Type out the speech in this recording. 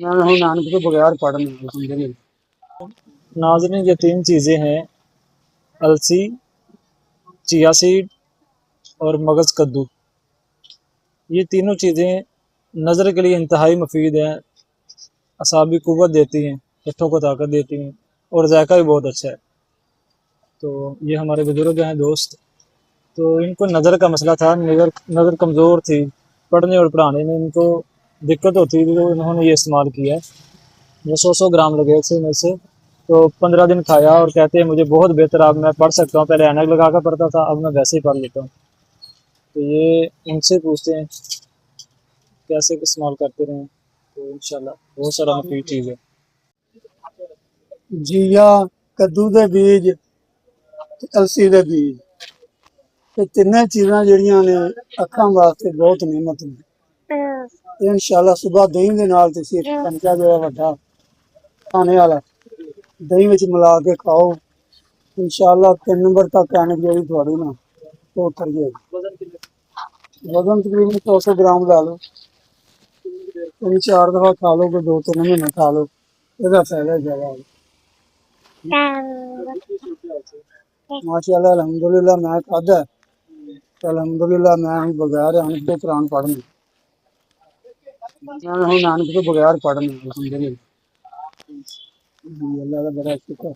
मैं हूँ नानक के बगैर पढ़ने अल्हम्दुलिल्लाह। नाज़रीन, ये तीन चीज़ें हैं: अलसी, चिया सीड और मगज़ कद्दू। ये तीनों चीज़ें नज़र के लिए इंतहाई मुफीद हैं, असाबी कुव्वत देती हैं, पित्तों को ताकत देती हैं और जायका भी बहुत अच्छा है। तो ये हमारे बुजुर्ग हैं दोस्त, तो इनको नज़र का मसला था, नज़र नज़र कमज़ोर थी, पढ़ने और पढ़ाने में इनको दिक्कत होती थी, तो इन्होंने ये इस्तेमाल किया है। ये 100 ग्राम लगे थे मेरे से, तो 15 दिन खाया और कहते हैं मुझे बहुत बेहतर, अब मैं पढ़ सकता हूँ। पहले ऐनक लगा कर पढ़ता था, अब मैं वैसे ही पढ़ लेता हूँ। तो ये उनसे पूछते हैं कैसे इस्तेमाल करते रहें, तो इंशाल्लाह बहुत सारा मुफीद चीज़ है। जीया, कद्दू के बीज, अलसी के बीज, ये तिन्ने चीज़ां जिहड़ियां ने अखां वास्ते बहुत नेमत ने। इंशाल्लाह सुबह दही के नाल तुसीं एक चमचा जो है वड्डा खाने वाला दही विच मिला के खाओ, इंशाल्लाह 3 नंबर तक ऐनक जिहड़ी तुहाडी ना वो उतर जाएगी। वजन तकरीबन 100 ग्राम ला लो, 3-4 दफा खा लो, कोई 2-3 महीने खा लो, ਇਹਦਾ फायदा ज्यादा है। माशाल्लाह अल्हम्दुलिल्लाह मैं खादा, अल्हम्दुलिल्लाह मैं हूँ बगैर नानक के कुरान पढ़ने, मैं हूँ नानक के बगैर पढ़ने अल्हम्दुलिल्लाह। अल्लाह का बड़ा शुक्र।